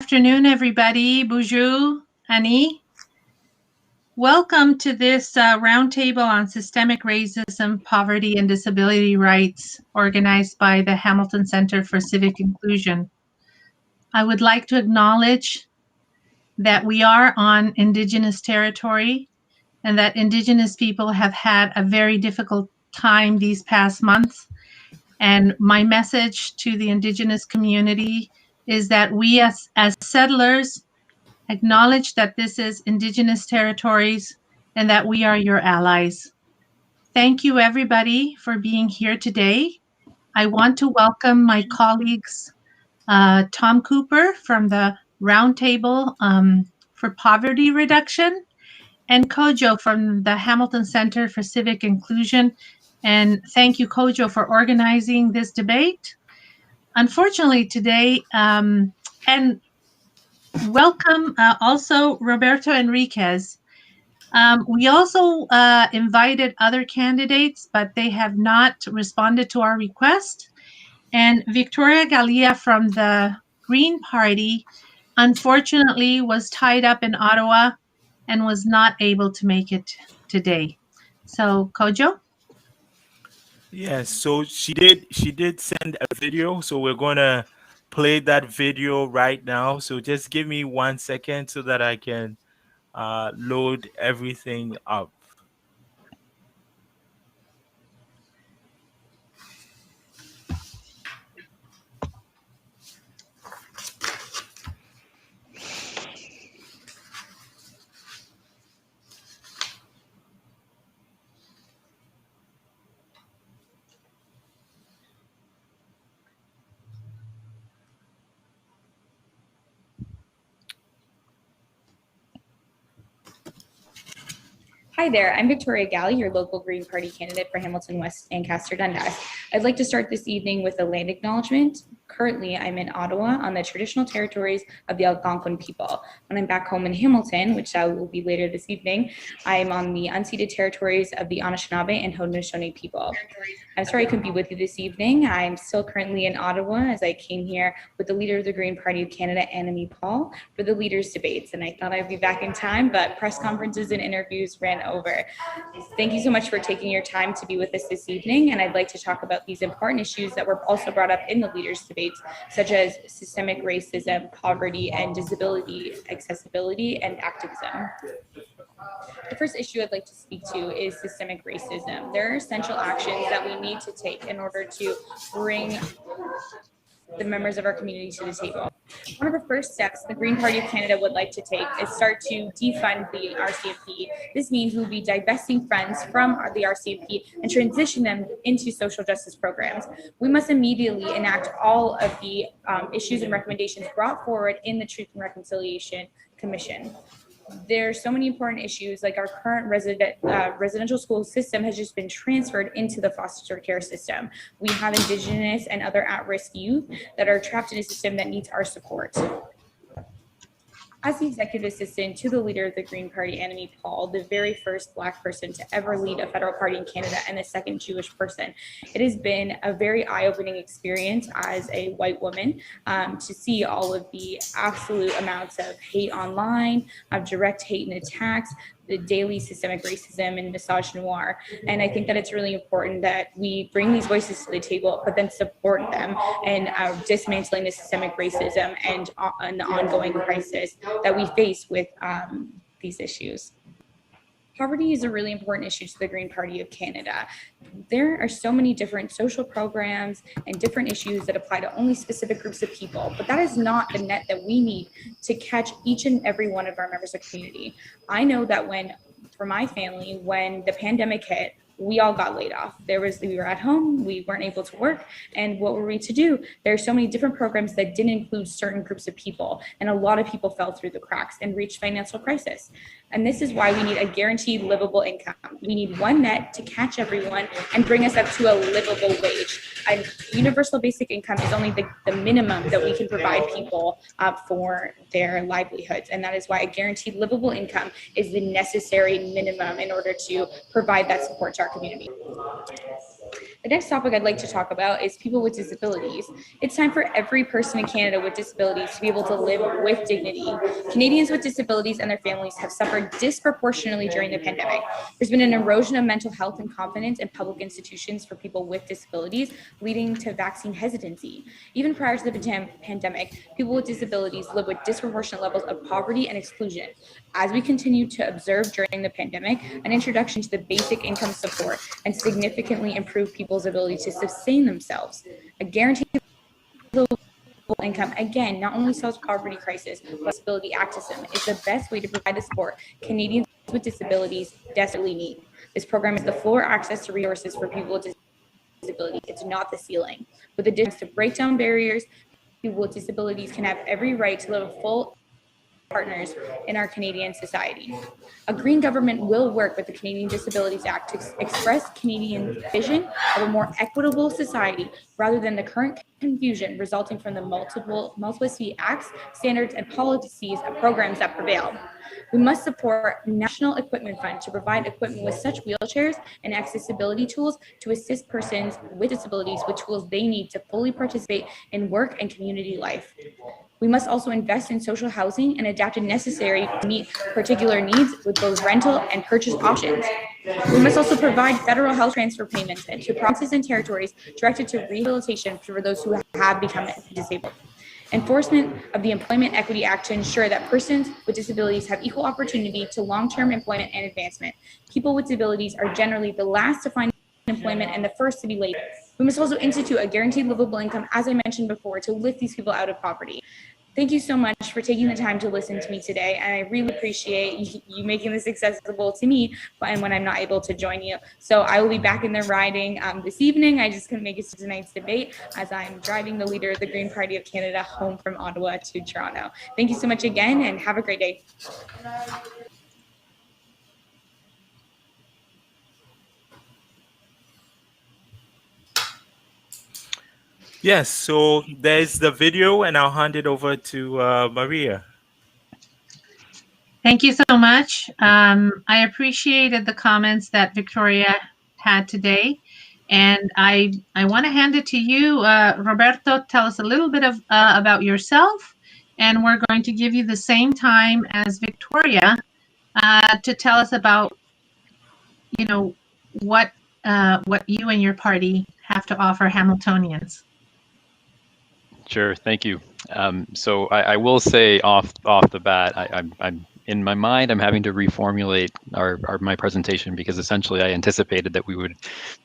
Afternoon, everybody. Bonjour, Annie. Welcome to this roundtable on systemic racism, poverty, and disability rights, organized by the Hamilton Center for Civic Inclusion. I would like to acknowledge that we are on Indigenous territory and that Indigenous people have had a very difficult time these past months. And my message to the Indigenous community is that we as settlers acknowledge that this is Indigenous territories and that we are your allies. Thank you, everybody, for being here today. I want to welcome my colleagues, Tom Cooper from the Roundtable for Poverty Reduction, and Kojo from the Hamilton Center for Civic Inclusion. And thank you, Kojo, for organizing this debate. Unfortunately, today, and welcome also Roberto Enriquez. We also invited other candidates, but they have not responded to our request. And Victoria Galia from the Green Party, unfortunately, was tied up in Ottawa and was not able to make it today. So, Kojo? Yes, so she did send a video, so we're gonna play that video right now. So just give me 1 second so that I can load everything up. Hi there, I'm Victoria Galley, your local Green Party candidate for Hamilton West Ancaster Dundas. I'd like to start this evening with a land acknowledgement. Currently, I'm in Ottawa on the traditional territories of the Algonquin people. When I'm back home in Hamilton, which I will be later this evening, I'm on the unceded territories of the Anishinaabe and Haudenosaunee people. I'm sorry I couldn't be with you this evening. I'm still currently in Ottawa as I came here with the leader of the Green Party of Canada, Ndp Paul, for the leaders' debates. And I thought I'd be back in time, but press conferences and interviews ran over. Thank you so much for taking your time to be with us this evening. And I'd like to talk about these important issues that were also brought up in the leaders' debates, such as systemic racism, poverty, and disability, accessibility, and activism. The first issue I'd like to speak to is systemic racism. There are essential actions that we need to take in order to bring the members of our community to the table. One of the first steps the Green Party of Canada would like to take is start to defund the RCMP. This means we'll be divesting funds from the RCMP and transition them into social justice programs. We must immediately enact all of the issues and recommendations brought forward in the Truth and Reconciliation Commission. There's so many important issues, like our current residential school system has just been transferred into the foster care system. We have Indigenous and other at-risk youth that are trapped in a system that needs our support. As the executive assistant to the leader of the Green Party, Ndp Paul, the very first Black person to ever lead a federal party in Canada and the second Jewish person, it has been a very eye-opening experience as a white woman to see all of the absolute amounts of hate online, of direct hate and attacks, the daily systemic racism and misogynoir. And I think that it's really important that we bring these voices to the table, but then support them in dismantling the systemic racism and the ongoing crisis that we face with these issues. Poverty is a really important issue to the Green Party of Canada. There are so many different social programs and different issues that apply to only specific groups of people, but that is not the net that we need to catch each and every one of our members of the community. I know that for my family, when the pandemic hit, we all got laid off. We were at home, we weren't able to work, and what were we to do? There are so many different programs that didn't include certain groups of people, and a lot of people fell through the cracks and reached financial crisis. And this is why we need a guaranteed livable income. We need one net to catch everyone and bring us up to a livable wage. A universal basic income is only the minimum that we can provide people for their livelihoods. And that is why a guaranteed livable income is the necessary minimum in order to provide that support to our community. The next topic I'd like to talk about is people with disabilities. It's time for every person in Canada with disabilities to be able to live with dignity. Canadians with disabilities and their families have suffered disproportionately during the pandemic. There's been an erosion of mental health and confidence in public institutions for people with disabilities, leading to vaccine hesitancy. Even prior to the pandemic, people with disabilities live with disproportionate levels of poverty and exclusion. As we continue to observe during the pandemic, an introduction to the basic income support and significantly improve people's ability to sustain themselves. A guaranteed income, again, not only solves poverty crisis, but disability activism is the best way to provide the support Canadians with disabilities desperately need. This program is the floor access to resources for people with disabilities. It's not the ceiling. With the difference to break down barriers, people with disabilities can have every right to live a full partners in our Canadian society. A green government will work with the Canadian Disabilities Act to express Canadian vision of a more equitable society rather than the current confusion resulting from the multiplicity acts, standards, and policies and programs that prevail. We must support National Equipment Fund to provide equipment with such wheelchairs and accessibility tools to assist persons with disabilities with tools they need to fully participate in work and community life. We must also invest in social housing and adapt as necessary to meet particular needs with both rental and purchase options. We must also provide federal health transfer payments to provinces and territories directed to rehabilitation for those who have become disabled. Enforcement of the Employment Equity Act to ensure that persons with disabilities have equal opportunity to long-term employment and advancement. People with disabilities are generally the last to find employment and the first to be laid. We must also institute a guaranteed livable income, as I mentioned before, to lift these people out of poverty. Thank you so much for taking the time to listen to me today, and I really appreciate you making this accessible to me and when I'm not able to join you. So I will be back in the riding this evening. I just couldn't make it to tonight's debate as I'm driving the leader of the Green Party of Canada home from Ottawa to Toronto. Thank you so much again, and have a great day. Yes, so there's the video, and I'll hand it over to Maria. Thank you so much. I appreciated the comments that Victoria had today, and I want to hand it to you, Roberto. Tell us a little bit of about yourself, and we're going to give you the same time as Victoria to tell us about, you know, what you and your party have to offer Hamiltonians. Sure, thank you. So I will say off the bat, I'm in my mind, I'm having to reformulate my presentation because essentially I anticipated that we would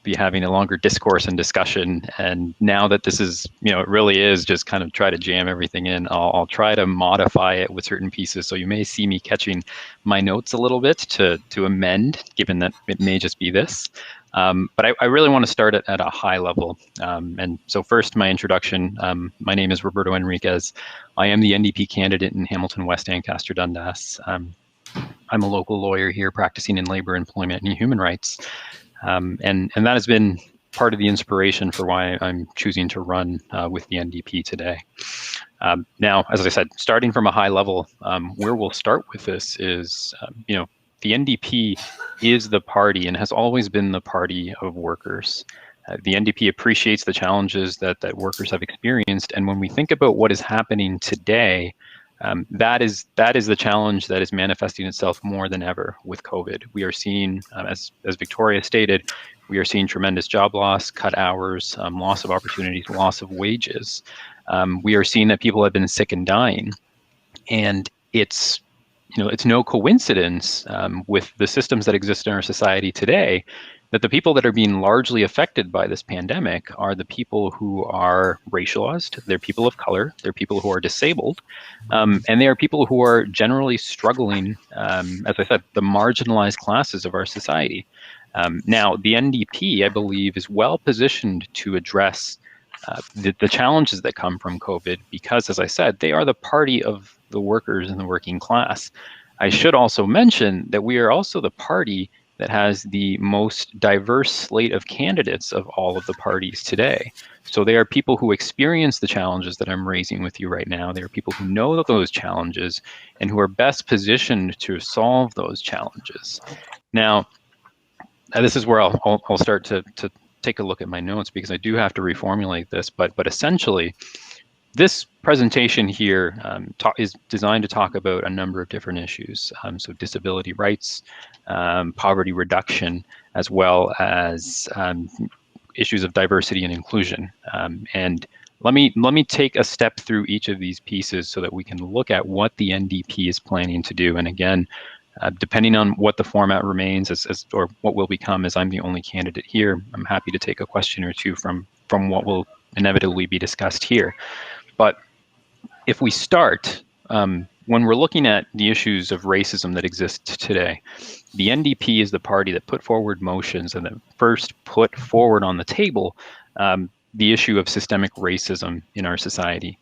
be having a longer discourse and discussion. And now that this is, it really is just kind of try to jam everything in, I'll try to modify it with certain pieces. So you may see me catching my notes a little bit to amend, given that it may just be this. But I really want to start at a high level. And so first, my introduction. My name is Roberto Enriquez. I am the Ndp candidate in Hamilton West, Ancaster, Dundas. I'm a local lawyer here practicing in labor, employment, and human rights. And that has been part of the inspiration for why I'm choosing to run with the Ndp today. Now, as I said, starting from a high level, where we'll start with this is, the Ndp is the party and has always been the party of workers. The Ndp appreciates the challenges that workers have experienced, and when we think about what is happening today, that is the challenge that is manifesting itself more than ever with COVID. We are seeing, as Victoria stated, we are seeing tremendous job loss, cut hours, loss of opportunities, loss of wages. We are seeing that people have been sick and dying, and it's no coincidence with the systems that exist in our society today that the people that are being largely affected by this pandemic are the people who are racialized, they're people of color, they're people who are disabled, and they are people who are generally struggling, as I said, the marginalized classes of our society. Now, the Ndp, I believe, is well positioned to address the challenges that come from COVID because, as I said, they are the party of the workers and the working class. I should also mention that we are also the party that has the most diverse slate of candidates of all of the parties today. So they are people who experience the challenges that I'm raising with you right now. They are people who know those challenges and who are best positioned to solve those challenges. Now, this is where I'll start to take a look at my notes because I do have to reformulate this, but essentially, this presentation here is designed to talk about a number of different issues. So disability rights, poverty reduction, as well as issues of diversity and inclusion. And let me take a step through each of these pieces so that we can look at what the NDP is planning to do. And again, depending on what the format remains or what will become, as I'm the only candidate here, I'm happy to take a question or two from what will inevitably be discussed here. But if we start, when we're looking at the issues of racism that exist today, the NDP is the party that put forward motions and that first put forward on the table the issue of systemic racism in our society.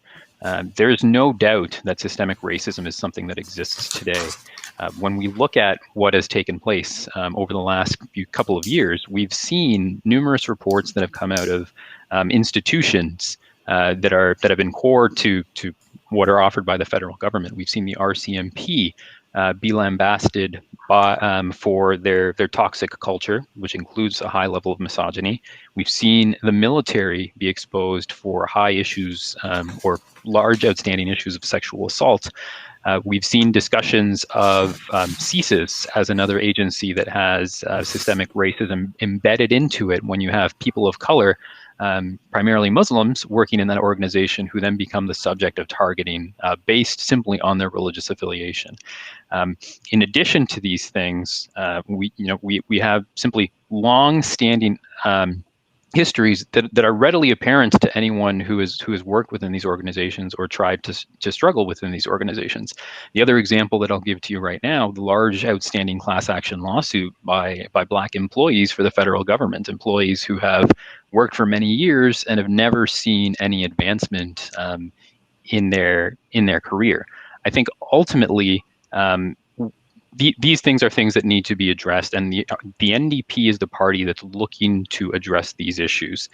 There is no doubt that systemic racism is something that exists today. When we look at what has taken place over the last couple of years, we've seen numerous reports that have come out of institutions that have been core to what are offered by the federal government. We've seen the RCMP be lambasted for their toxic culture, which includes a high level of misogyny. We've seen the military be exposed for high issues or large outstanding issues of sexual assault. We've seen discussions of CSIS as another agency that has systemic racism embedded into it when you have people of color, primarily Muslims, working in that organization who then become the subject of targeting based simply on their religious affiliation. In addition to these things, we have simply long-standing histories that are readily apparent to anyone who has worked within these organizations or tried to struggle within these organizations. The other example that I'll give to you right now, the large outstanding class action lawsuit by Black employees for the federal government, employees who have worked for many years and have never seen any advancement in their career. I think ultimately, these things are things that need to be addressed, and the NDP is the party that's looking to address these issues.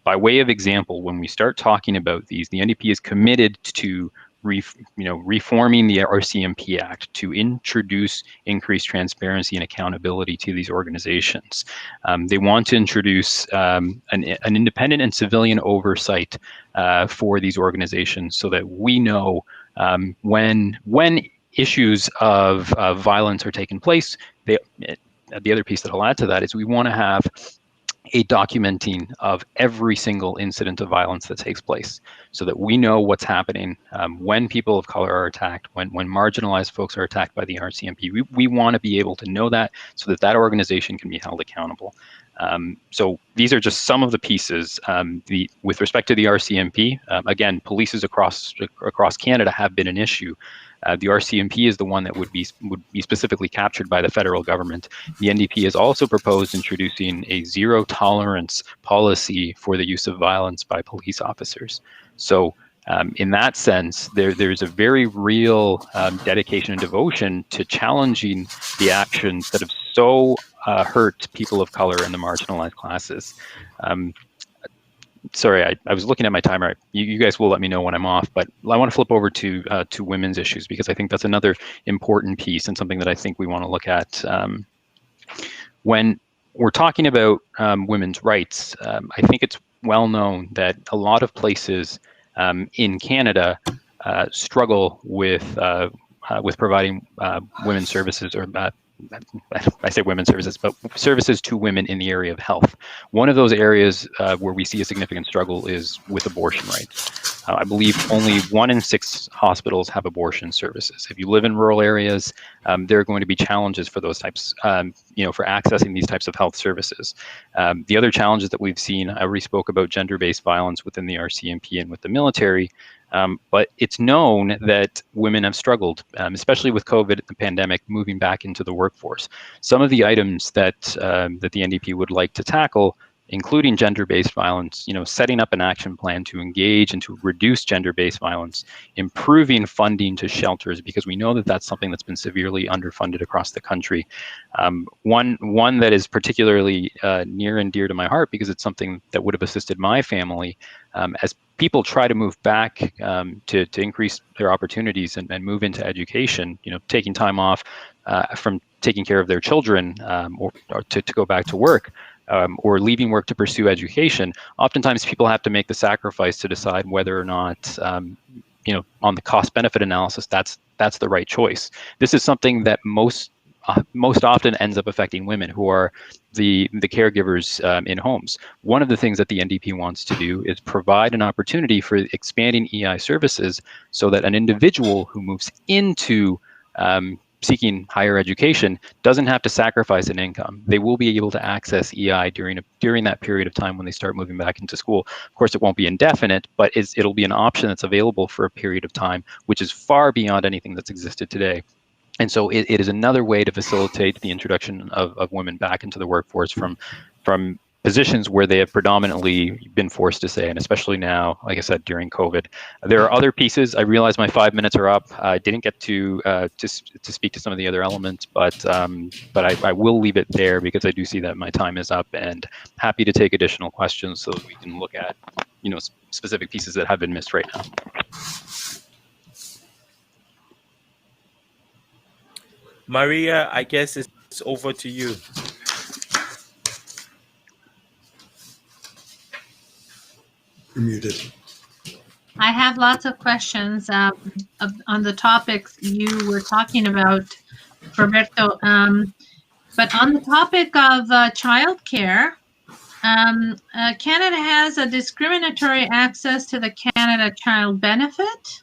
By way of example, when we start talking about these, the NDP is committed to reforming the RCMP Act to introduce increased transparency and accountability to these organizations. They want to introduce an independent and civilian oversight for these organizations so that we know when issues of violence are taking place. The other piece that I'll add to that is we want to have a documenting of every single incident of violence that takes place so that we know what's happening when people of color are attacked, when marginalized folks are attacked by the RCMP. We want to be able to know that so that organization can be held accountable. So these are just some of the pieces. With respect to the RCMP, again, polices across Canada have been an issue. The RCMP is the one that would be specifically captured by the federal government. The NDP has also proposed introducing a zero tolerance policy for the use of violence by police officers. So in that sense, there's a very real dedication and devotion to challenging the actions that have so hurt people of color and the marginalized classes. Sorry, I was looking at my timer. You guys will let me know when I'm off, but I want to flip over to women's issues because I think that's another important piece and something that I think we want to look at. When we're talking about women's rights, I think it's well known that a lot of places in Canada struggle with providing women's services or I say women's services, but services to women in the area of health. One of those areas where we see a significant struggle is with abortion rights. I believe only 1 in 6 hospitals have abortion services. If you live in rural areas, there are going to be challenges for those types, for accessing these types of health services. The other challenges that we've seen, I already spoke about gender-based violence within the RCMP and with the military. But it's known that women have struggled, especially with COVID, the pandemic, moving back into the workforce. Some of the items that the NDP would like to tackle, including gender-based violence, setting up an action plan to engage and to reduce gender-based violence, improving funding to shelters, because we know that that's something that's been severely underfunded across the country. One that is particularly near and dear to my heart, because it's something that would have assisted my family as people try to move back to increase their opportunities and move into education, taking time off from taking care of their children or to go back to work. or leaving work to pursue education, oftentimes people have to make the sacrifice to decide whether or not, on the cost-benefit analysis, that's the right choice. This is something that most often ends up affecting women who are the caregivers in homes. One of the things that the NDP wants to do is provide an opportunity for expanding EI services so that an individual who moves into seeking higher education doesn't have to sacrifice an income. They will be able to access EI during that period of time when they start moving back into school. Of course, it won't be indefinite, but it'll be an option that's available for a period of time, which is far beyond anything that's existed today. And so it is another way to facilitate the introduction of women back into the workforce from positions where they have predominantly been forced to stay, and especially now, like I said, during COVID. There are other pieces. I realize my 5 minutes are up. I didn't get to speak to some of the other elements, but I will leave it there because I do see that my time is up, and happy to take additional questions so that we can look at specific pieces that have been missed right now. Maria, I guess it's over to you. You're muted. I have lots of questions on the topics you were talking about, Roberto. But on the topic of childcare, Canada has a discriminatory access to the Canada Child Benefit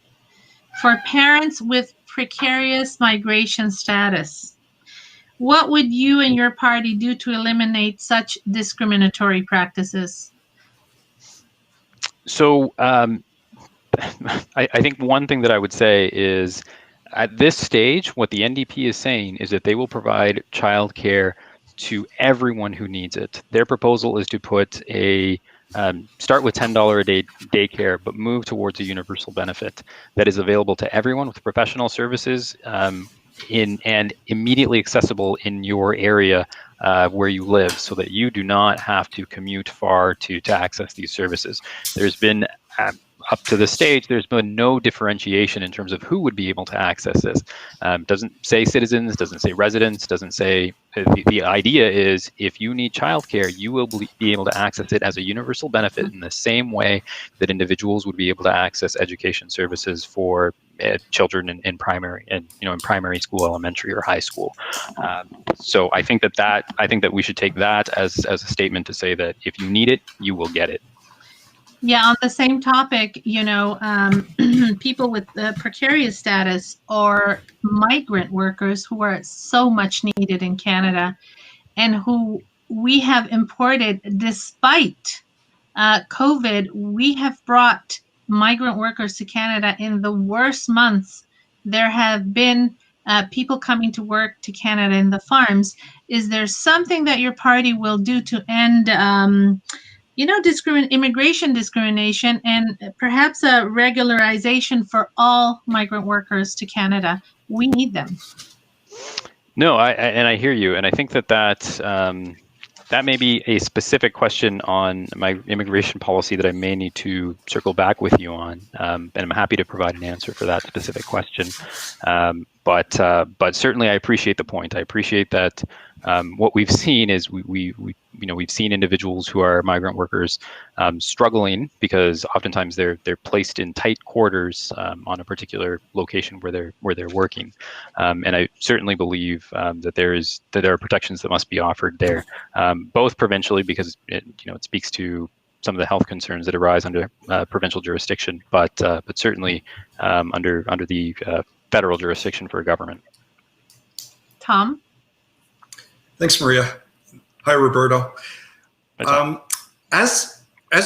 for parents with precarious migration status. What would you and your party do to eliminate such discriminatory practices? So I think one thing that I would say is, at this stage, what the NDP is saying is that they will provide childcare to everyone who needs it. Their proposal is to put start with $10 a day daycare, but move towards a universal benefit that is available to everyone with professional services and immediately accessible in your area where you live, so that you do not have to commute far to access these services. There's been up to this stage, there's been no differentiation in terms of who would be able to access this. Doesn't say citizens, doesn't say residents, doesn't say, the idea is if you need childcare, you will be able to access it as a universal benefit in the same way that individuals would be able to access education services for children in primary in primary school, elementary, or high school. So I think that we should take that as a statement to say that if you need it, you will get it. Yeah, on the same topic, people with precarious status or migrant workers who are so much needed in Canada and who we have imported despite COVID. We have brought migrant workers to Canada in the worst months. There have been people coming to work to Canada in the farms. Is there something that your party will do to end immigration discrimination and perhaps a regularization for all migrant workers to Canada? We need them. No, I hear you, and I think that may be a specific question on my immigration policy that I may need to circle back with you on, and I'm happy to provide an answer for that specific question. But certainly, I appreciate the point. I appreciate that. What we've seen is we've seen individuals who are migrant workers struggling because oftentimes they're placed in tight quarters on a particular location where they're working, and I certainly believe that there are protections that must be offered there, both provincially because it speaks to some of the health concerns that arise under provincial jurisdiction, but certainly under the federal jurisdiction for a government. Tom? Thanks, Maria. Hi, Roberto. As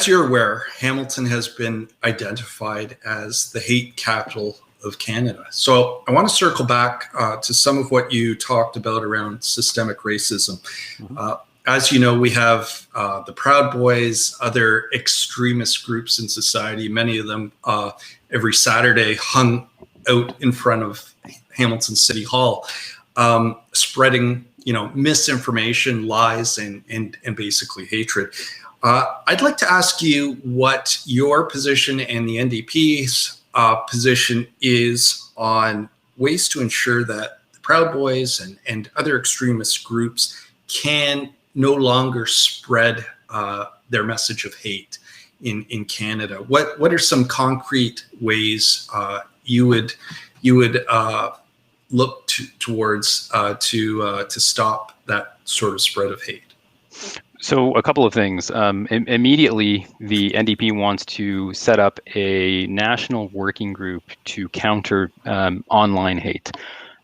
you're aware, Hamilton has been identified as the hate capital of Canada. So I want to circle back to some of what you talked about around systemic racism. Mm-hmm. As you know, we have the Proud Boys, other extremist groups in society, many of them every Saturday hung out in front of Hamilton City Hall, spreading misinformation, lies, and basically hatred. I'd like to ask you what your position and the NDP's position is on ways to ensure that the Proud Boys and other extremist groups can no longer spread their message of hate in Canada? What are some concrete ways you would look towards to stop that sort of spread of hate? So a couple of things. Immediately, the NDP wants to set up a national working group to counter online hate.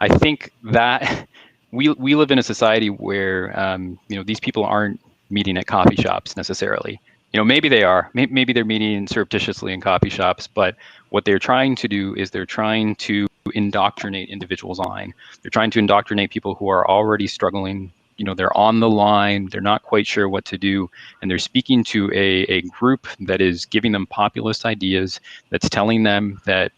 I think that we live in a society where these people aren't meeting at coffee shops necessarily. Maybe they are. Maybe they're meeting surreptitiously in coffee shops, but what they're trying to do is they're trying to indoctrinate individuals online. They're trying to indoctrinate people who are already struggling. They're on the line, they're not quite sure what to do, and they're speaking to a group that is giving them populist ideas, that's telling them that,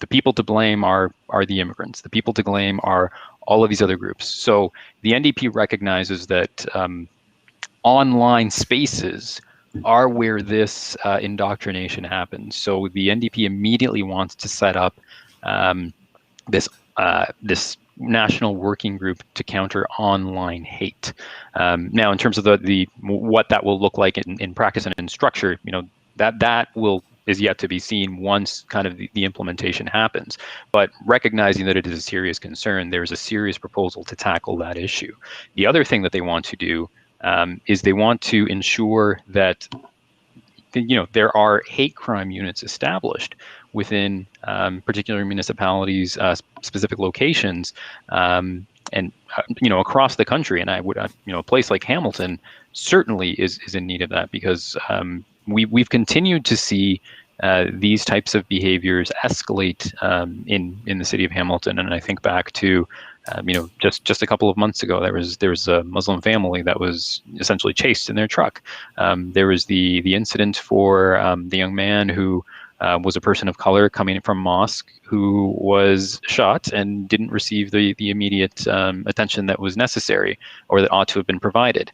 the people to blame are the immigrants. The people to blame are all of these other groups. So the NDP recognizes that online spaces are where this indoctrination happens. So the NDP immediately wants to set up this national working group to counter online hate. Now, in terms of the what that will look like in practice and in structure, that is yet to be seen once kind of the implementation happens. But recognizing that it is a serious concern, there's a serious proposal to tackle that issue. The other thing that they want to do is they want to ensure that there are hate crime units established within particular municipalities, specific locations, and across the country. And I would, a place like Hamilton certainly is in need of that, because we've continued to see these types of behaviors escalate in the city of Hamilton. And I think back to just a couple of months ago, there was a Muslim family that was essentially chased in their truck. There was the incident for the young man who was a person of color coming from mosque who was shot and didn't receive the immediate attention that was necessary or that ought to have been provided.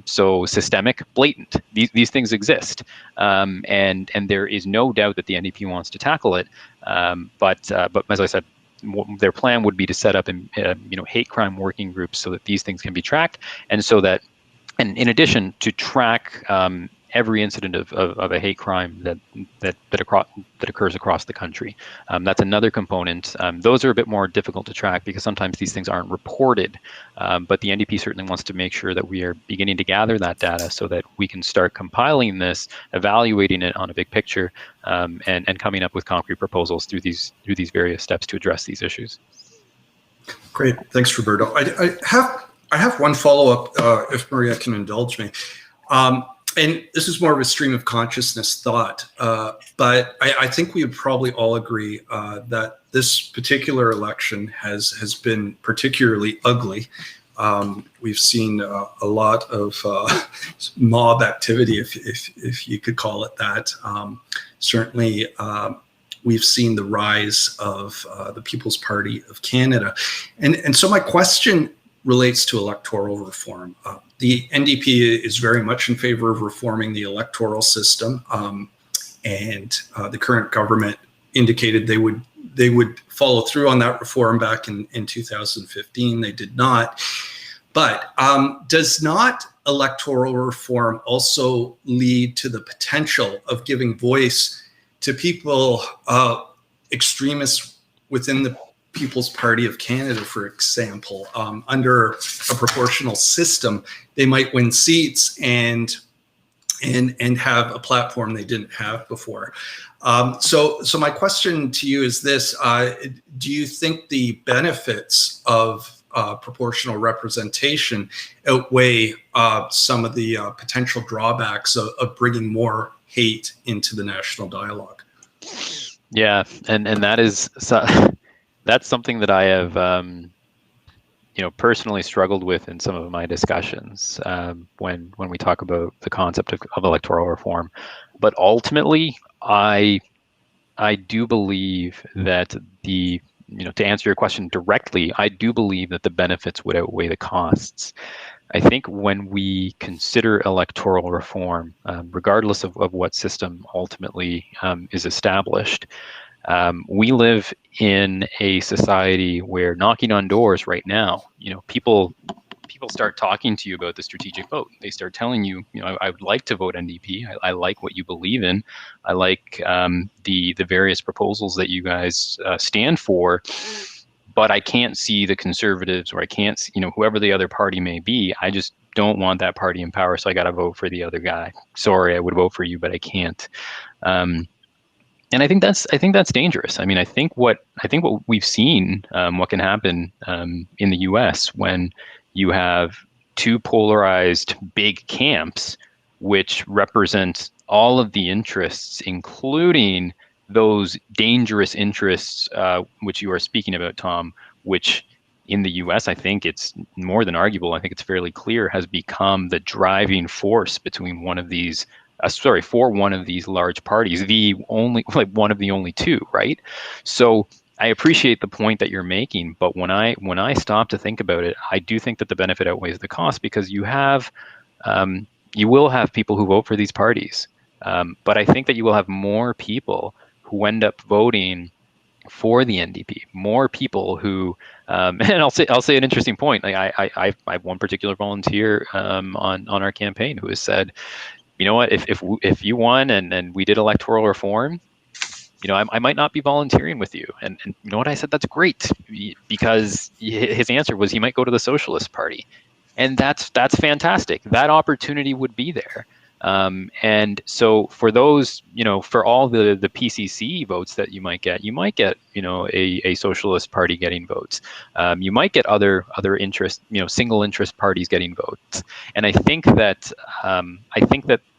So systemic, blatant, these things exist, and there is no doubt that the NDP wants to tackle it. But as I said, their plan would be to set up hate crime working groups so that these things can be tracked, and so that, and in addition to track every incident of a hate crime that occurs across the country. That's another component. Those are a bit more difficult to track because sometimes these things aren't reported, but the NDP certainly wants to make sure that we are beginning to gather that data so that we can start compiling this, evaluating it on a big picture, and coming up with concrete proposals through these various steps to address these issues. Great, thanks, Roberto. I have one follow-up, if Maria can indulge me. And this is more of a stream of consciousness thought, but I think we would probably all agree that this particular election has been particularly ugly. We've seen a lot of mob activity, if you could call it that. Certainly, we've seen the rise of the People's Party of Canada. And so my question relates to electoral reform. The NDP is very much in favor of reforming the electoral system, and the current government indicated they would follow through on that reform back in 2015. They did not. But does not electoral reform also lead to the potential of giving voice to people, extremists within the People's Party of Canada, for example? Under a proportional system, they might win seats and have a platform they didn't have before. So my question to you is this: do you think the benefits of proportional representation outweigh some of the potential drawbacks of bringing more hate into the national dialogue? Yeah, and that is that's something that I have personally struggled with in some of my discussions when we talk about the concept of electoral reform. But ultimately, I do believe that to answer your question directly, I do believe that the benefits would outweigh the costs. I think when we consider electoral reform, regardless of what system ultimately is established, we live in a society where, knocking on doors right now, people people start talking to you about the strategic vote. They start telling you, I would like to vote NDP. I like what you believe in. I like the various proposals that you guys stand for, but I can't see the Conservatives, or I can't see, whoever the other party may be. I just don't want that party in power, so I got to vote for the other guy. Sorry, I would vote for you, but I can't. And I think that's dangerous. I mean, I think what we've seen, what can happen in the U.S. when you have two polarized big camps, which represent all of the interests, including those dangerous interests which you are speaking about, Tom, which in the U.S. I think it's more than arguable. I think it's fairly clear has become the driving force between one of these. For one of these large parties, one of the only two, right? So I appreciate the point that you're making, but when I stop to think about it, I do think that the benefit outweighs the cost, because you will have people who vote for these parties, but I think that you will have more people who end up voting for the NDP, more people who, and I'll say an interesting point. Like I have one particular volunteer on our campaign who has said, you know what, if you won and we did electoral reform, I might not be volunteering with you. And you know what, I said, that's great, because his answer was he might go to the Socialist Party. And that's fantastic. That opportunity would be there. And so for those, for all the PCC votes that you might get, a Socialist Party getting votes. You might get other interest, single interest parties getting votes. And I think that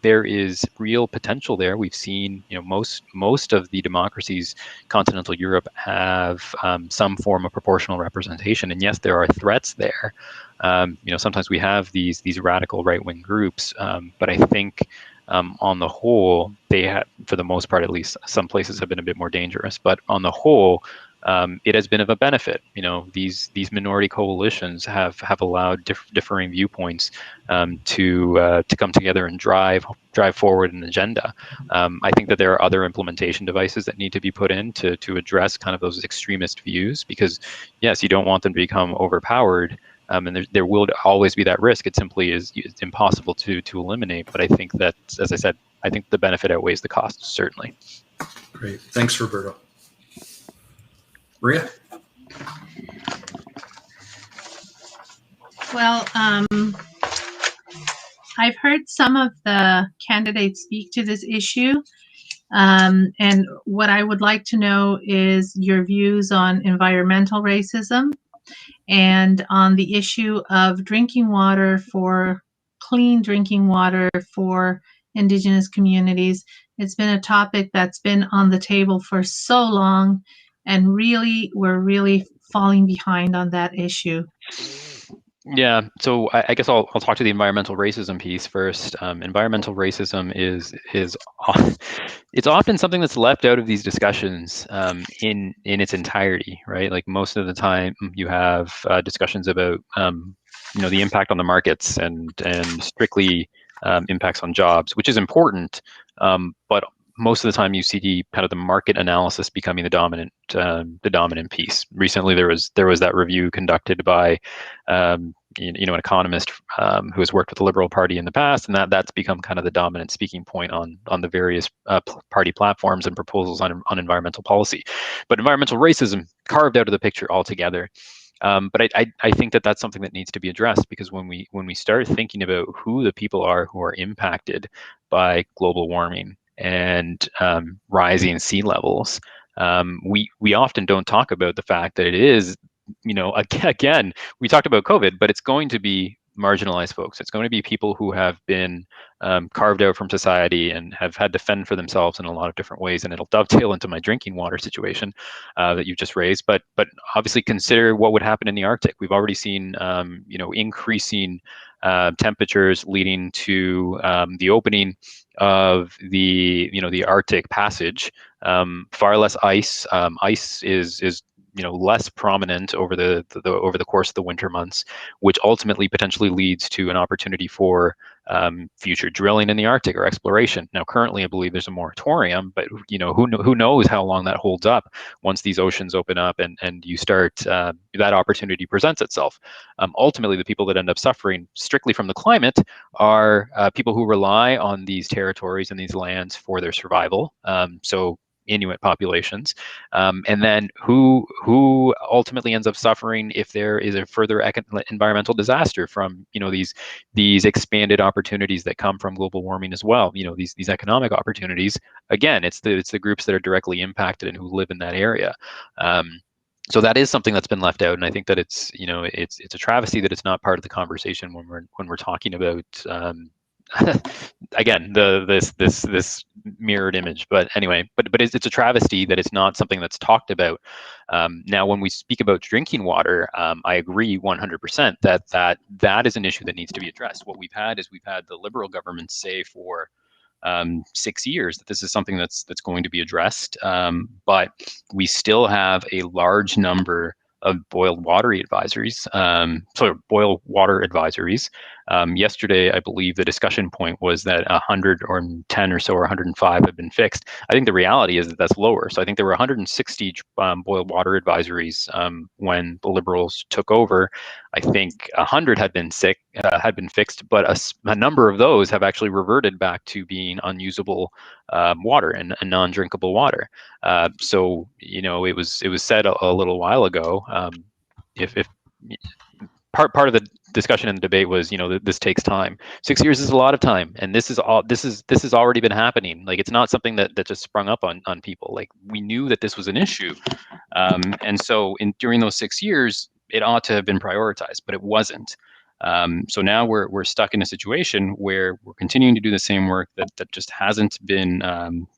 there is real potential there. We've seen, most of the democracies, continental Europe, have some form of proportional representation. And yes, there are threats there. Sometimes we have these radical right-wing groups, but I think on the whole, they have, for the most part at least, some places have been a bit more dangerous. But on the whole, it has been of a benefit. These minority coalitions have allowed differing viewpoints to come together and drive forward an agenda. I think that there are other implementation devices that need to be put in to address kind of those extremist views, because yes, you don't want them to become overpowered. And there will always be that risk. It simply is impossible to eliminate. But I think that, as I said, I think the benefit outweighs the cost, certainly. Great. Thanks, Roberto. Maria? Well, I've heard some of the candidates speak to this issue. And what I would like to know is your views on environmental racism and on the issue of clean drinking water for Indigenous communities. It's been a topic that's been on the table for so long, and we're really falling behind on that issue. Yeah, so I guess I'll talk to the environmental racism piece first. Environmental racism is it's often something that's left out of these discussions in its entirety, right? Like most of the time, you have discussions about the impact on the markets and strictly impacts on jobs, which is important, but most of the time you see kind of the market analysis becoming the dominant piece. Recently, there was that review conducted by an economist who has worked with the Liberal Party in the past, and that's become kind of the dominant speaking point on the various party platforms and proposals on environmental policy. But environmental racism carved out of the picture altogether. But I think that that's something that needs to be addressed, because when we start thinking about who the people are who are impacted by global warming and rising sea levels, we often don't talk about the fact that it is, again, we talked about COVID, but it's going to be marginalized folks. It's going to be people who have been carved out from society and have had to fend for themselves in a lot of different ways. And it'll dovetail into my drinking water situation that you just raised. But obviously consider what would happen in the Arctic. We've already seen increasing temperatures leading to the opening of the Arctic Passage. Far less ice. Ice is less prominent over the course of the winter months, which ultimately potentially leads to an opportunity for future drilling in the Arctic or exploration. Now, currently, I believe there's a moratorium, but who knows how long that holds up once these oceans open up and you start that opportunity presents itself. Ultimately, the people that end up suffering strictly from the climate are people who rely on these territories and these lands for their survival. So Inuit populations, and then who ultimately ends up suffering if there is a further environmental disaster from these expanded opportunities that come from global warming as well. These economic opportunities. Again, it's the groups that are directly impacted and who live in that area. So that is something that's been left out, and I think that it's a travesty that it's not part of the conversation when we're talking about again this mirrored image. But anyway, but it's a travesty that it's not something that's talked about. Now, when we speak about drinking water, I agree 100% that is an issue that needs to be addressed. What we've had the Liberal government say for 6 years that this is something that's going to be addressed, but we still have a large number of boiled water advisories. Yesterday, I believe the discussion point was that 110 or so or 105 have been fixed. I think the reality is that that's lower. So I think there were 160 boiled water advisories when the Liberals took over. I think 100 had been fixed, but a number of those have actually reverted back to being unusable water and non-drinkable water. So it was said a little while ago. If part of the discussion in the debate was, this takes time. 6 years is a lot of time, and this has already been happening. Like, it's not something that just sprung up on people. Like, we knew that this was an issue, and so during those 6 years, it ought to have been prioritized, but it wasn't. So now we're stuck in a situation where we're continuing to do the same work that just hasn't been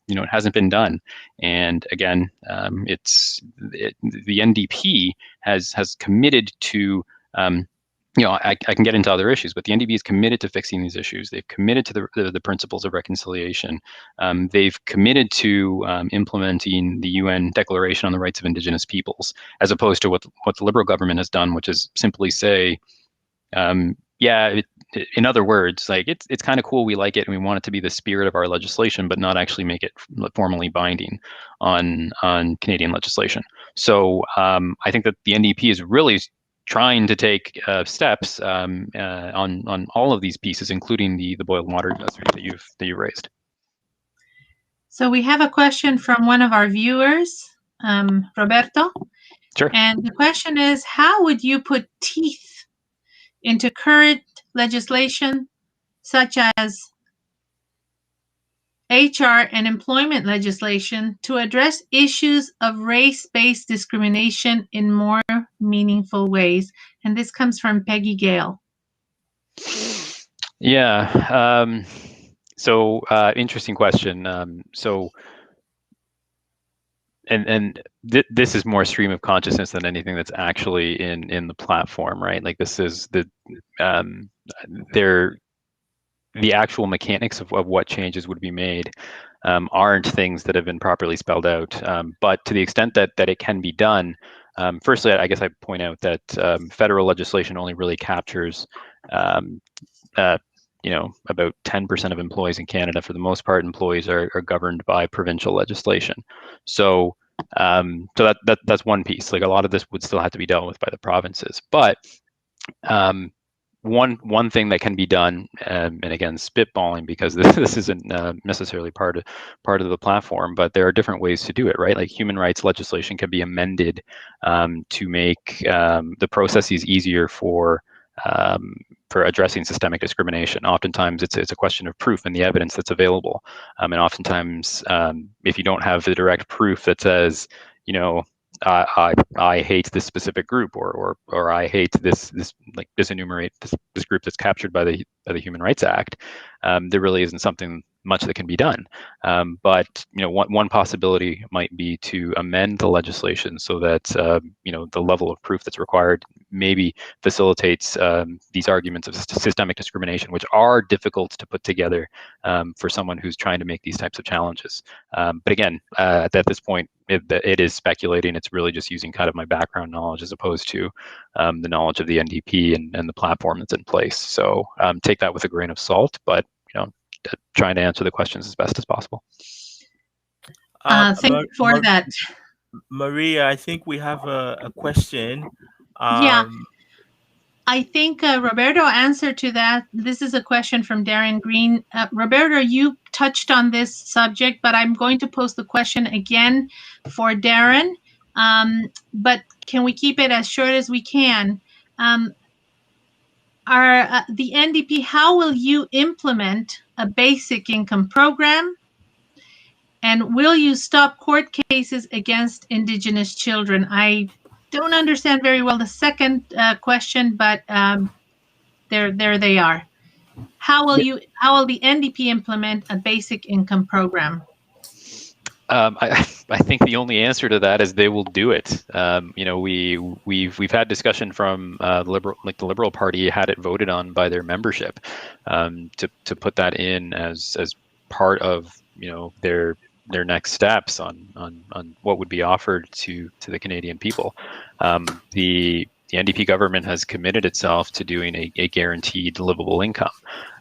it hasn't been done. And again, the NDP has committed to I can get into other issues, but the NDP is committed to fixing these issues. They've committed to the principles of reconciliation. They've committed to implementing the UN Declaration on the Rights of Indigenous Peoples, as opposed to what the Liberal government has done, which is simply say, in other words, like, it's kind of cool, we like it, and we want it to be the spirit of our legislation, but not actually make it formally binding on Canadian legislation. So I think that the NDP is really trying to take steps on all of these pieces, including the boiled water advisory that you raised. So we have a question from one of our viewers, Roberto. Sure. And the question is, how would you put teeth into current legislation such as HR and employment legislation to address issues of race-based discrimination in more meaningful ways? And this comes from Peggy Gale. Yeah. So interesting question. This is more stream of consciousness than anything that's actually in the platform, right? Like, this is the actual mechanics of what changes would be made aren't things that have been properly spelled out. But to the extent that it can be done, firstly, I guess I'd point out that federal legislation only really captures about 10% of employees in Canada. For the most part, employees are governed by provincial legislation. So that's one piece. Like, a lot of this would still have to be dealt with by the provinces. But one thing that can be done, and again, spitballing, because this isn't necessarily part of the platform, but there are different ways to do it, right? Like, human rights legislation can be amended to make the processes easier for addressing systemic discrimination. Oftentimes, it's a question of proof and the evidence that's available. And oftentimes, if you don't have the direct proof that says, I hate this specific group, or I hate this disenumerate this group that's captured by the Human Rights Act, there really isn't something much that can be done. But one possibility might be to amend the legislation so that the level of proof that's required maybe facilitates these arguments of systemic discrimination, which are difficult to put together for someone who's trying to make these types of challenges. But again, at this point, it is speculating. It's really just using kind of my background knowledge as opposed to the knowledge of the NDP and the platform that's in place. So take that with a grain of salt, but trying to answer the questions as best as possible. Thank you for that. Maria, I think we have a question. Yeah, I think Roberto answered to that. This is a question from Darren Green. Roberto, you touched on this subject, but I'm going to pose the question again for Darren. But can we keep it as short as we can? The NDP, how will you implement a basic income program? And will you stop court cases against Indigenous children? I don't understand very well the second question, but there they are. How will the NDP implement a basic income program? I think the only answer to that is they will do it. We've had discussion from the Liberal Party had it voted on by their membership to put that in as part of their next steps on what would be offered to the Canadian people. The NDP government has committed itself to doing a guaranteed livable income.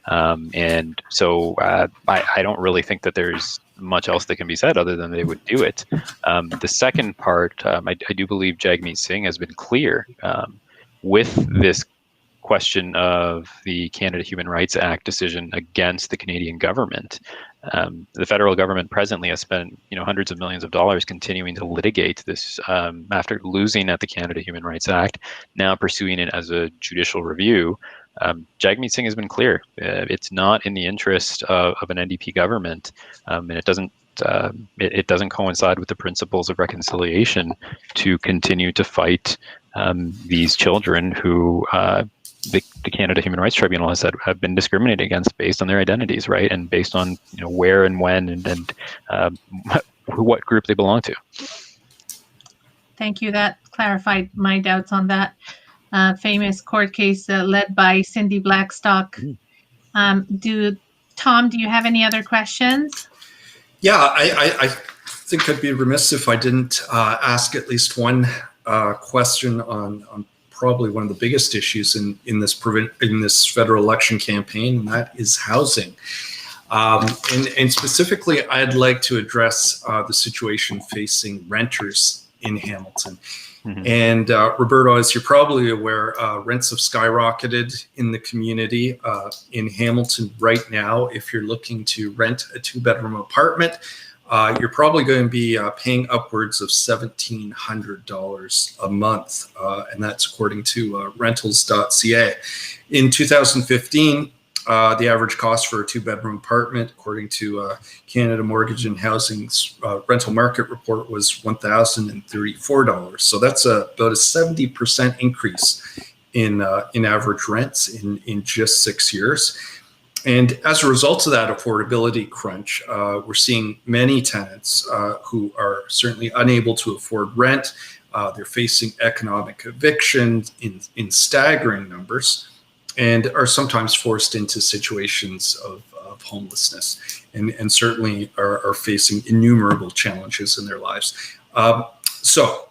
And so I don't really think that there's much else that can be said other than they would do it. The second part, I do believe Jagmeet Singh has been clear with this question of the Canada Human Rights Act decision against the Canadian government. The federal government presently has spent hundreds of millions of dollars continuing to litigate this after losing at the Canada Human Rights Act, now pursuing it as a judicial review. Jagmeet Singh has been clear. It's not in the interest of an NDP government, and it doesn't coincide with the principles of reconciliation to continue to fight these children who the Canada Human Rights Tribunal has said have been discriminated against based on their identities, right, and based on where and when and what group they belong to. Thank you. That clarified my doubts on that famous court case led by Cindy Blackstock. Tom, do you have any other questions? Yeah, I think I'd be remiss if I didn't ask at least one question on probably one of the biggest issues in this federal election campaign, and that is housing. And specifically, I'd like to address the situation facing renters in Hamilton. Mm-hmm. And Roberto, as you're probably aware, rents have skyrocketed in the community in Hamilton right now. If you're looking to rent a 2-bedroom apartment, you're probably going to be paying upwards of $1,700 a month, and that's according to rentals.ca. In 2015, the average cost for a 2-bedroom apartment, according to Canada Mortgage and Housing's rental market report, was $1,034. So that's about a 70% increase in average rents in just 6 years. And as a result of that affordability crunch, we're seeing many tenants who are certainly unable to afford rent. They're facing economic eviction in staggering numbers, and are sometimes forced into situations of homelessness, and certainly are facing innumerable challenges in their lives. So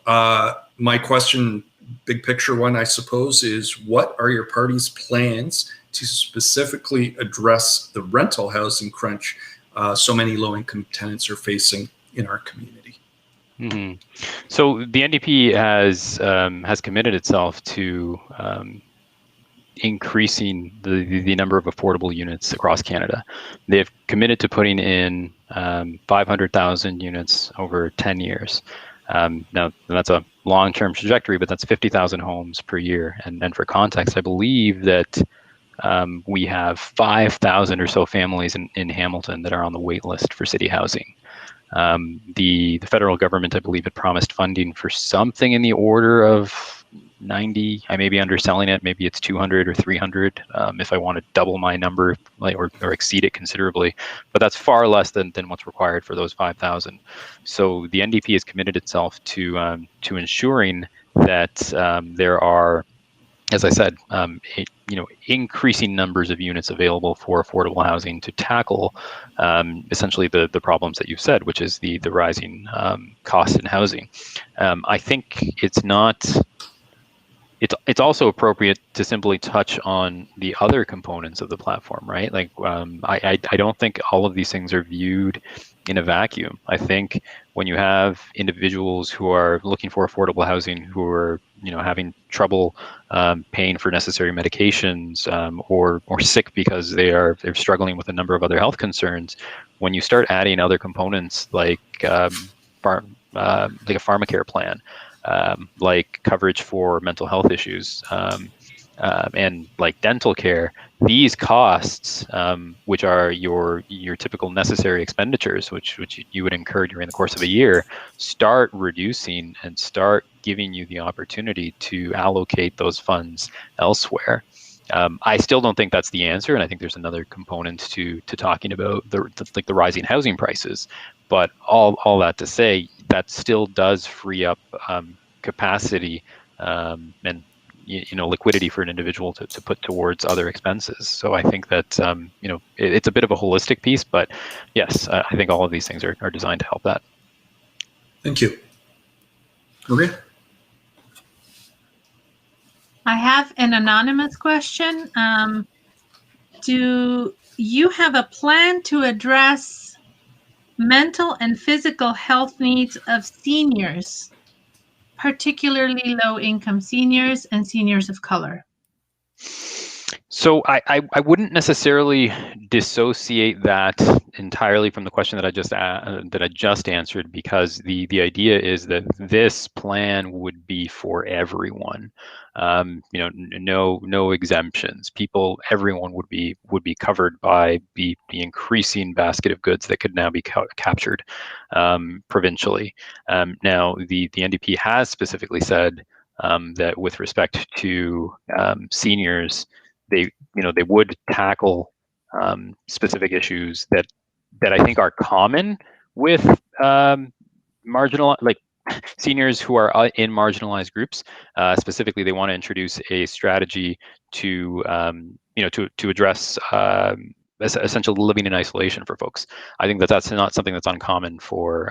my question, big picture one, I suppose, is what are your party's plans to specifically address the rental housing crunch so many low-income tenants are facing in our community? Mm-hmm. So the NDP has committed itself to increasing the number of affordable units across Canada. They've committed to putting in 500,000 units over 10 years. Now, that's a long-term trajectory, but that's 50,000 homes per year. And for context, I believe that we have 5,000 or so families in Hamilton that are on the wait list for city housing. The federal government, I believe, had promised funding for something in the order of 90. I may be underselling it. Maybe it's 200 or 300 if I want to double my number or exceed it considerably. But that's far less than what's required for those 5,000. So the NDP has committed itself to ensuring that there are as I said, increasing numbers of units available for affordable housing to tackle essentially the problems that you've said, which is the rising cost in housing. I think it's also appropriate to simply touch on the other components of the platform, right? Like I don't think all of these things are viewed in a vacuum. I think when you have individuals who are looking for affordable housing, who are having trouble paying for necessary medications, or sick because they're struggling with a number of other health concerns, when you start adding other components like a pharmacare plan, like coverage for mental health issues, and like dental care, these costs, which are your typical necessary expenditures, which you would incur during the course of a year, start reducing and start giving you the opportunity to allocate those funds elsewhere. I still don't think that's the answer, and I think there's another component to talking about the rising housing prices. But all that to say, that still does free up capacity and liquidity for an individual to put towards other expenses. So I think that it's a bit of a holistic piece, but yes, I think all of these things are designed to help that. Thank you. Maria? I have an anonymous question. Do you have a plan to address mental and physical health needs of seniors, particularly low-income seniors and seniors of color? So I wouldn't necessarily dissociate that entirely from the question that I just answered, because the idea is that this plan would be for everyone. No exemptions. Everyone would be covered by the increasing basket of goods that could now be captured provincially. Now the NDP has specifically said that with respect to seniors, they would tackle specific issues that I think are common with marginal, like seniors who are in marginalized groups. Specifically, they want to introduce a strategy to address essential living in isolation for folks. I think that's not something that's uncommon for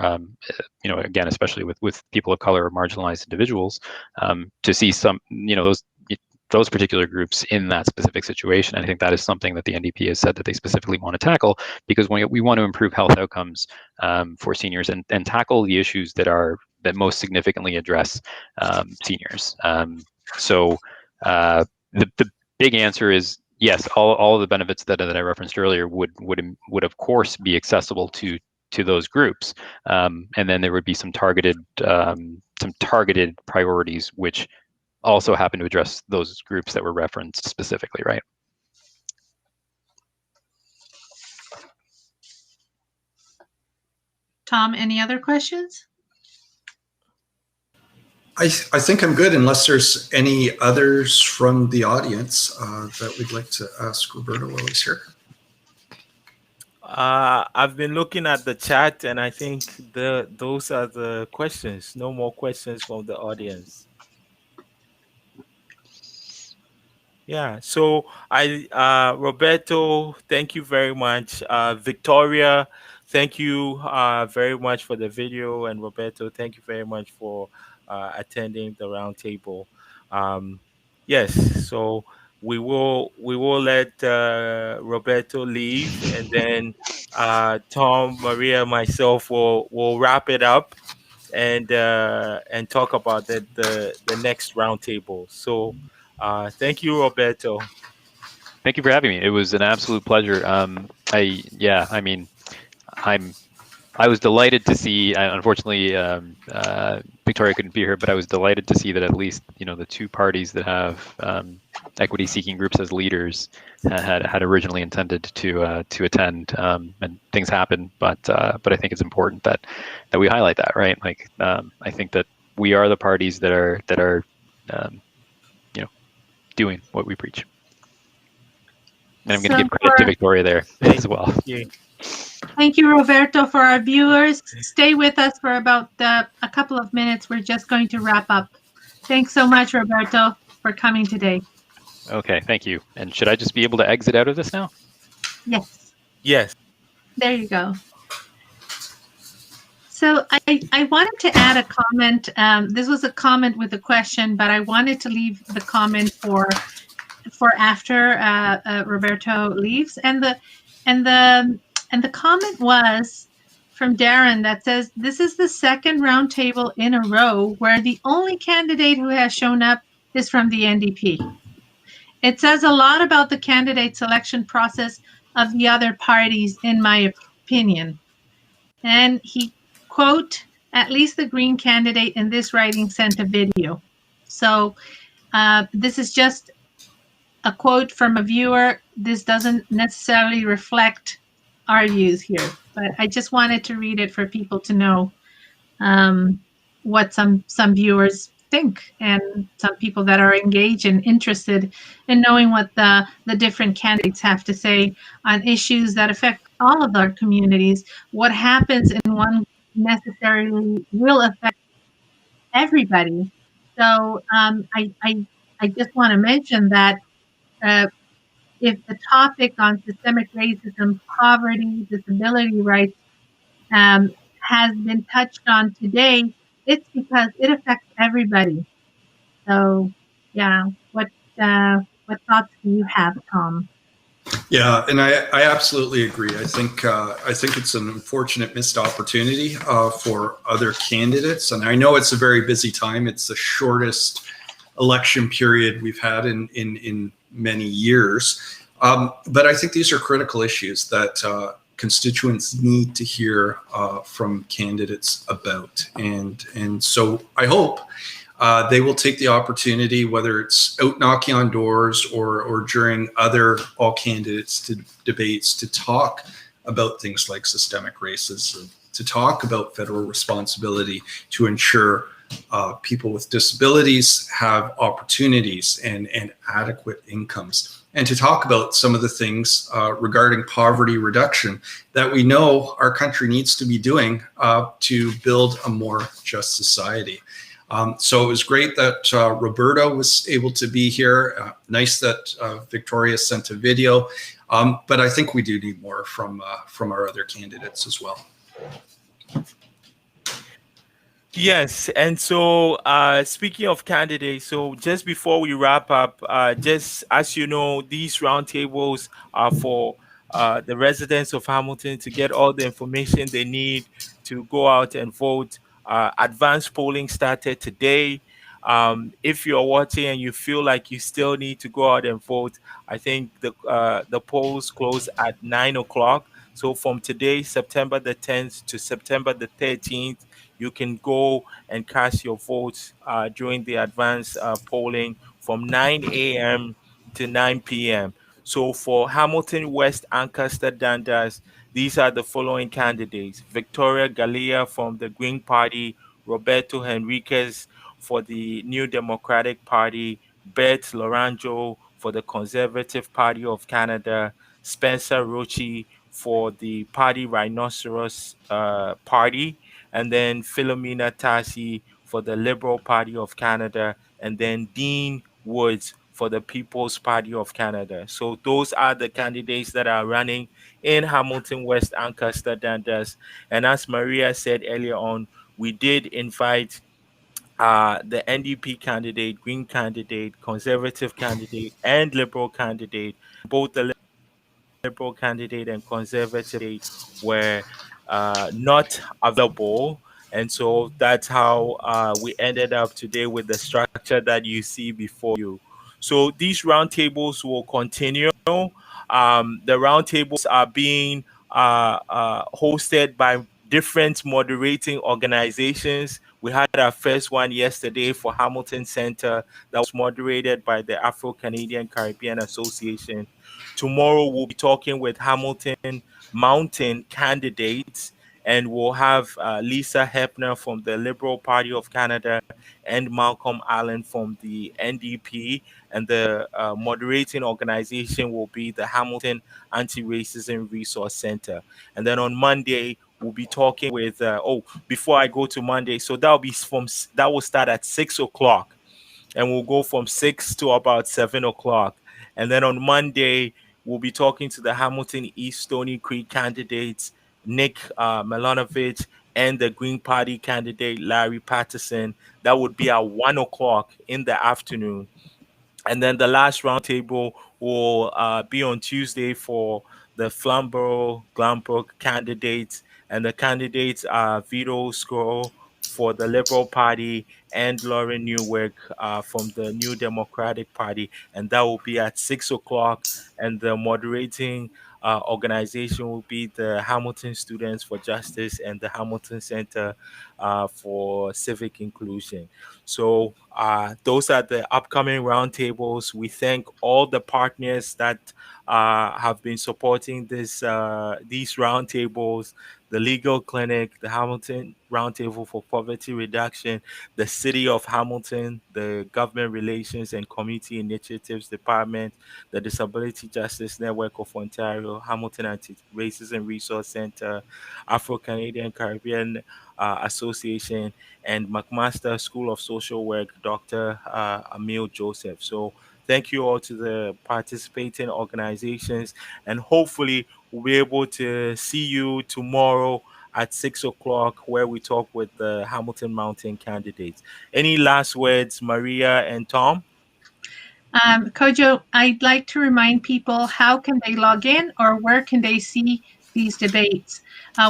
again, especially with people of color or marginalized individuals, to see some those particular groups in that specific situation. And I think that is something that the NDP has said that they specifically want to tackle, because we want to improve health outcomes for seniors and tackle the issues that most significantly address seniors. So the big answer is yes. All of the benefits that I referenced earlier would of course be accessible to those groups, and then there would be some targeted priorities which also happen to address those groups that were referenced specifically, right? Tom, any other questions? I think I'm good, unless there's any others from the audience that we'd like to ask Roberto while he's here. I've been looking at the chat, and I think those are the questions. No more questions from the audience. Yeah, so Roberto, thank you very much. Victoria, thank you very much for the video, and Roberto, thank you very much for attending the roundtable. Yes, so we will let Roberto leave, and then Tom, Maria, myself will wrap it up and talk about the next roundtable. So. Thank you, Roberto. Thank you for having me. It was an absolute pleasure. I was delighted to see. Unfortunately, Victoria couldn't be here, but I was delighted to see that at least the two parties that have equity-seeking groups as leaders had originally intended to attend, and things happen. But I think it's important that we highlight that, right? Like I think that we are the parties that are doing what we preach. And I'm going to give credit to Victoria there as well. Thank you, Roberto. For our viewers, stay with us for about a couple of minutes. We're just going to wrap up. Thanks so much, Roberto, for coming today. Okay, thank you. And should I just be able to exit out of this now? Yes. Yes. There you go. So I wanted to add a comment. This was a comment with a question, but I wanted to leave the comment for after Roberto leaves. And the comment was from Darren that says, this is the second roundtable in a row where the only candidate who has shown up is from the NDP. It says a lot about the candidate selection process of the other parties, in my opinion. And he, quote, at least the Green candidate in this writing sent a video. So this is just a quote from a viewer. This doesn't necessarily reflect our views here, but I just wanted to read it for people to know what some viewers think, and some people that are engaged and interested in knowing what the different candidates have to say on issues that affect all of our communities. What happens in one necessarily will affect everybody. So I just want to mention that if the topic on systemic racism, poverty, disability rights has been touched on today, it's because it affects everybody. So, yeah, what thoughts do you have, Tom? Yeah, and I absolutely agree. I think it's an unfortunate missed opportunity for other candidates, and I know it's a very busy time. It's the shortest election period we've had in many years, but I think these are critical issues that constituents need to hear from candidates about, and so I hope they will take the opportunity, whether it's out knocking on doors or during other all candidates debates, to talk about things like systemic racism, to talk about federal responsibility to ensure people with disabilities have opportunities and adequate incomes, and to talk about some of the things regarding poverty reduction that we know our country needs to be doing to build a more just society. So it was great that Roberto was able to be here. Nice that Victoria sent a video, but I think we do need more from our other candidates as well. Yes, and so speaking of candidates, so just before we wrap up, just as you know, these roundtables are for the residents of Hamilton to get all the information they need to go out and vote. Advanced polling started today. If you're watching and you feel like you still need to go out and vote, I think the polls close at 9 o'clock. So from today, September the 10th to September the 13th, you can go and cast your votes during the advanced polling from 9 a.m. to 9 p.m. So for Hamilton West, Ancaster, Dundas, these are the following candidates: Victoria Galea from the Green Party, Roberto Henriquez for the New Democratic Party, Bert Loranjo for the Conservative Party of Canada, Spencer Rochi for the Party Rhinoceros Party, and then Philomena Tassi for the Liberal Party of Canada, and then Dean Woods for the People's Party of Canada. So those are the candidates that are running in Hamilton West, Ancaster, Dundas. And as Maria said earlier on, we did invite the NDP candidate, Green candidate, Conservative candidate, and Liberal candidate. Both the Liberal candidate and Conservative were not available. And so that's how we ended up today with the structure that you see before you. So these roundtables will continue. The roundtables are being hosted by different moderating organizations. We had our first one yesterday for Hamilton Center that was moderated by the Afro Canadian Caribbean Association. Tomorrow we'll be talking with Hamilton Mountain candidates, and we'll have Lisa Hepner from the Liberal Party of Canada and Malcolm Allen from the NDP. And the moderating organization will be the Hamilton Anti-Racism Resource Center. And then on Monday, we'll be talking with, before I go to Monday, so that will start at 6 o'clock. and we'll go from 6 to about 7 o'clock. And then on Monday, we'll be talking to the Hamilton East Stony Creek candidates, Nick Milanovich, and the Green Party candidate, Larry Patterson. That would be at 1 o'clock in the afternoon. And then the last roundtable will be on Tuesday for the Flamborough Glanbrook candidates. And the candidates are Vito Scroll for the Liberal Party and Lauren Newark from the New Democratic Party. And that will be at 6 o'clock. And the moderating organization will be the Hamilton Students for Justice and the Hamilton Center for Civic Inclusion. So those are the upcoming roundtables. We thank all the partners that have been supporting these roundtables, the Legal Clinic, the Hamilton Roundtable for Poverty Reduction, the City of Hamilton, the Government Relations and Community Initiatives Department, the Disability Justice Network of Ontario, Hamilton Anti-Racism Resource Center, Afro-Canadian Caribbean Association, and McMaster School of Social Work, Dr. Emil Joseph. So thank you all to the participating organizations, and hopefully we'll be able to see you tomorrow at 6 o'clock where we talk with the Hamilton Mountain candidates. Any last words, Maria and Tom? Kojo, I'd like to remind people how can they log in or where can they see these debates.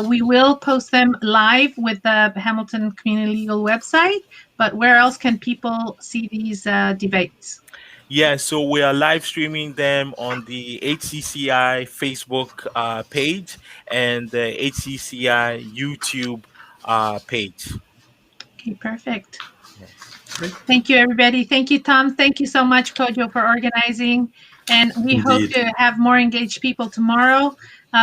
We will post them live with the Hamilton Community Legal website, but where else can people see these debates? Yeah, so we are live streaming them on the HCCI Facebook page and the HCCI YouTube page. Okay, perfect. Yes. Thank you, everybody. Thank you, Tom. Thank you so much, Kojo, for organizing. And we hope Indeed. to have more engaged people tomorrow.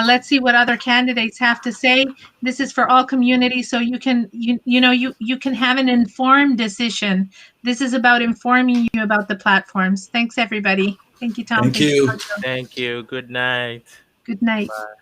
Let's see what other candidates have to say. This is for all communities, so you can you can have an informed decision. This is about informing you about the platforms. Thanks, everybody. Thank you, Tom. Thank you. Kojo. Thank you. Good night. Good night. Bye.